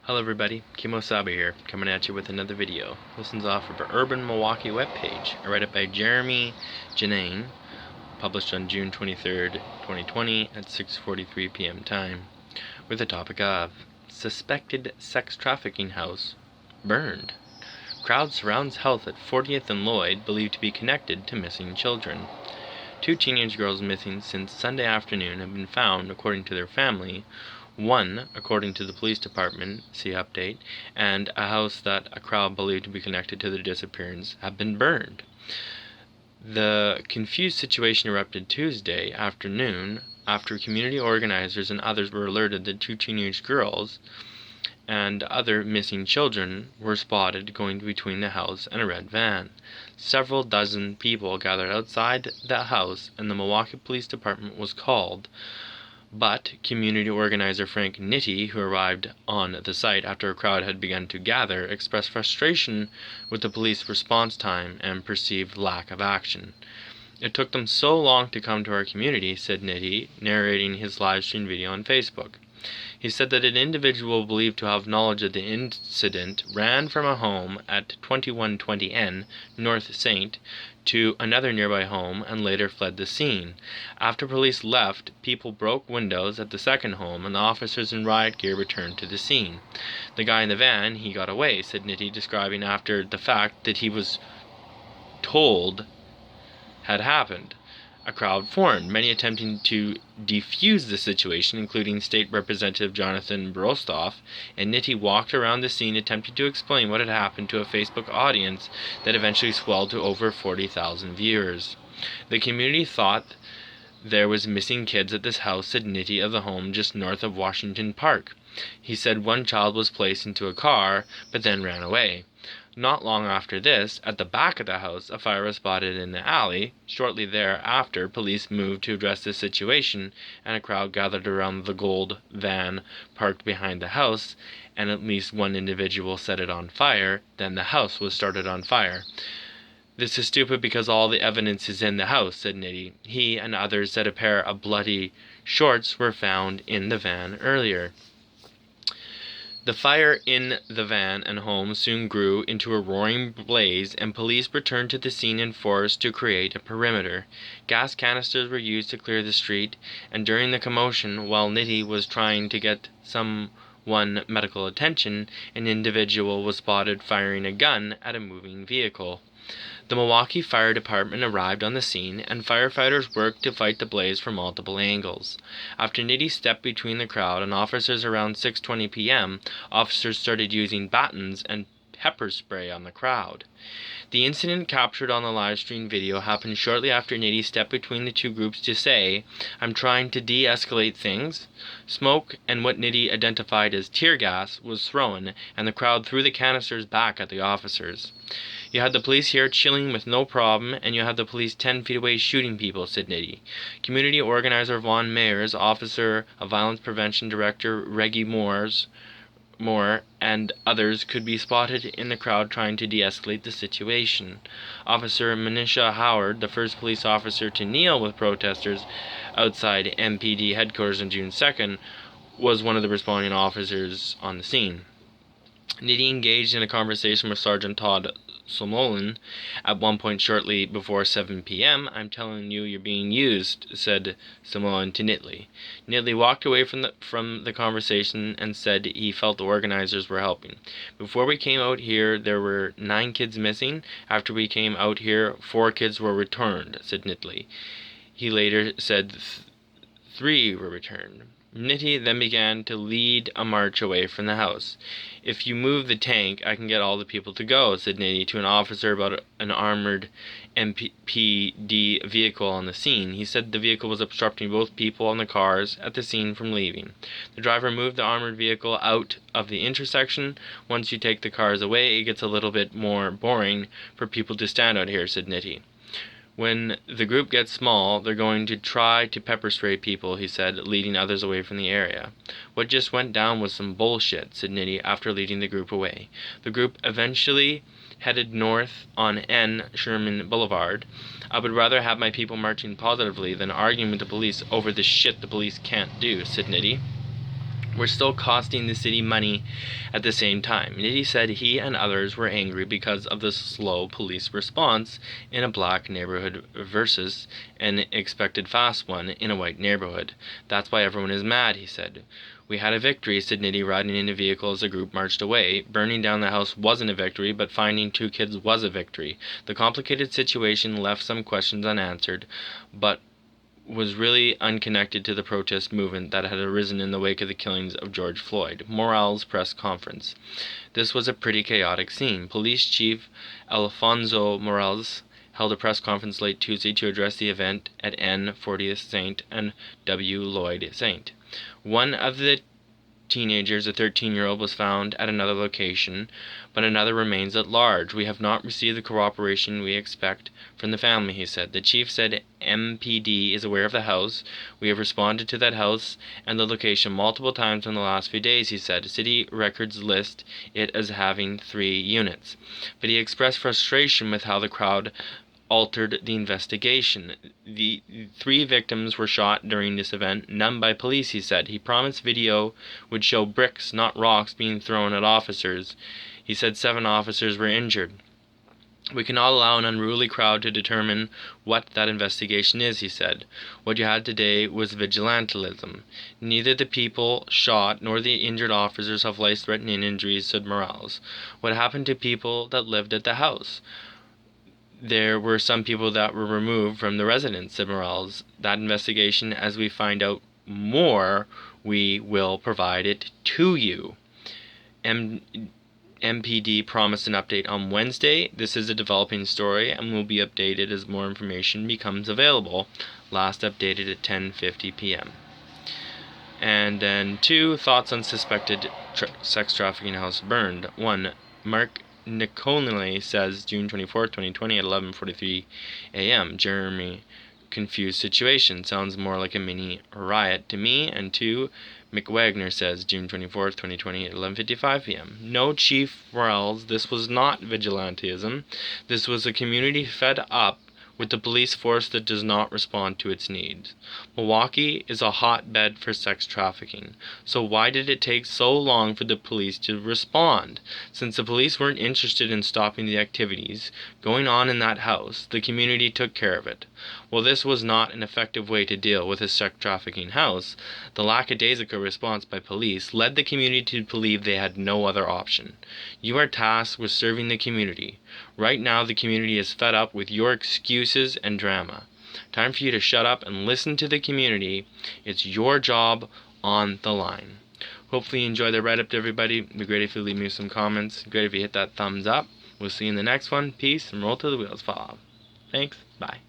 Hello everybody, Kemo Sabi here, coming at you with another video. This one's off of our Urban Milwaukee webpage. I read it by Jeramey, Jannene, published on June 23rd, 2020 at 6:43 p.m. time, with the topic of Suspected Sex Trafficking House Burned. Crowd surrounds health at 40th and Lloyd, believed to be connected to missing children. 2 teenage girls missing since Sunday afternoon have been found, according to their family. 1, according to the police department, see update, and a house that a crowd believed to be connected to their disappearance have been burned. The confused situation erupted Tuesday afternoon after community organizers and others were alerted that 2 teenage girls and other missing children were spotted going between the house and a red van. Several dozen people gathered outside the house and the Milwaukee Police Department was called, but community organizer Frank Nitti, who arrived on the site after a crowd had begun to gather, expressed frustration with the police response time and perceived lack of action. "It took them so long to come to our community," said Nitti, narrating his live stream video on Facebook. He said that an individual believed to have knowledge of the incident ran from a home at 2120 N, North St., to another nearby home and later fled the scene. After police left, people broke windows at the second home and the officers in riot gear returned to the scene. "The guy in the van, he got away," said Nitti, describing after the fact that he was told had happened. A crowd formed, many attempting to defuse the situation, including State Representative Jonathan Brostoff, and Nitti walked around the scene attempting to explain what had happened to a Facebook audience that eventually swelled to over 40,000 viewers. "The community thought there was missing kids at this house," said Nitti of the home just north of Washington Park. He said one child was placed into a car, but then ran away. Not long after this, at the back of the house, a fire was spotted in the alley. Shortly thereafter, police moved to address the situation, and a crowd gathered around the gold van parked behind the house, and at least one individual set it on fire. Then the house was started on fire. "This is stupid because all the evidence is in the house," said Nitti. He and others said a pair of bloody shorts were found in the van earlier. The fire in the van and home soon grew into a roaring blaze, and police returned to the scene in force to create a perimeter. Gas canisters were used to clear the street, and during the commotion, while Nitti was trying to get someone medical attention, an individual was spotted firing a gun at a moving vehicle. The Milwaukee Fire Department arrived on the scene, and firefighters worked to fight the blaze from multiple angles. After Nitti stepped between the crowd and officers around 6:20 p.m., officers started using batons and pepper spray on the crowd. The incident captured on the live stream video happened shortly after Nitti stepped between the two groups to say, "I'm trying to de-escalate things." Smoke and what Nitti identified as tear gas was thrown, and the crowd threw the canisters back at the officers. "You had the police here chilling with no problem, and you had the police 10 feet away shooting people," said Nitti. Community organizer Vaughn Mayers, Officer of Violence Prevention Director Reggie Moore, and others could be spotted in the crowd trying to de-escalate the situation. Officer Manisha Howard, the first police officer to kneel with protesters outside MPD headquarters on June 2nd, was one of the responding officers on the scene. Nitti engaged in a conversation with Sergeant Todd Somolin at one point shortly before 7 p.m. "I'm telling you, you're being used," said Somolin to Nitti. Nitti walked away from the conversation and said he felt the organizers were helping. "Before we came out here, there were 9 kids missing. After we came out here, 4 kids were returned," said Nitti. He later said 3 were returned. Nitti then began to lead a march away from the house. "If you move the tank, I can get all the people to go," said Nitti to an officer about an armored MPD vehicle on the scene. He said the vehicle was obstructing both people and the cars at the scene from leaving. The driver moved the armored vehicle out of the intersection. "Once you take the cars away, it gets a little bit more boring for people to stand out here," said Nitti. "When the group gets small, they're going to try to pepper spray people," he said, leading others away from the area. "What just went down was some bullshit," said Nitti after leading the group away. The group eventually headed north on N. Sherman Boulevard. "I would rather have my people marching positively than arguing with the police over the shit the police can't do," said Nitti. were still costing the city money at the same time. Nitty said he and others were angry because of the slow police response in a black neighborhood versus an expected fast one in a white neighborhood. That's why everyone is mad, he said. We had a victory, said Nitty, riding in a vehicle as the group marched away. Burning down the house wasn't a victory, but finding 2 kids was a victory. The complicated situation left some questions unanswered, but was really unconnected to the protest movement that had arisen in the wake of the killings of George Floyd. Morales press conference. This was a pretty chaotic scene. Police Chief Alfonso Morales held a press conference late Tuesday to address the event at N. 40th Saint and W. Lloyd Saint. One of the teenagers, a 13-year-old, was found at another location, but another remains at large. We have not received the cooperation we expect from the family, he said. The chief said MPD is aware of the house. We have responded to that house and the location multiple times in the last few days, he said. City records list it as having 3 units. But he expressed frustration with how the crowd altered the investigation. The 3 victims were shot during this event, none by police, he said. He promised video would show bricks, not rocks, being thrown at officers. He said 7 officers were injured. We cannot allow an unruly crowd to determine what that investigation is, he said. What you had today was vigilantism. Neither the people shot nor the injured officers have life-threatening injuries, said Morales. What happened to people that lived at the house? There were some people that were removed from the residence, said Morales. That investigation, as we find out more, we will provide it to you. MPD promised an update on Wednesday. This is a developing story and will be updated as more information becomes available. Last updated at 10:50 p.m. And then 2 thoughts on suspected sex trafficking house burned. 1. Mark Nicolini says June 24th, 2020 at 11:43 a.m. Jeramey, confused situation. Sounds more like a mini riot to me. And 2, McWagner says June 24th, 2020 at 11:55 p.m. No, Chief Morales, this was not vigilantism. This was a community fed up with the police force that does not respond to its needs. Milwaukee is a hotbed for sex trafficking. So why did it take so long for the police to respond? Since the police weren't interested in stopping the activities going on in that house, the community took care of it. Well, this was not an effective way to deal with a sex trafficking house. The lackadaisical response by police led the community to believe they had no other option. You are tasked with serving the community. Right now, the community is fed up with your excuses and drama. Time for you to shut up and listen to the community. It's your job on the line. Hopefully you enjoy the write-up, everybody. It'd be great if you leave me some comments. Great if you hit that thumbs up. We'll see you in the next one. Peace, and roll till the wheels fall off. Thanks. Bye.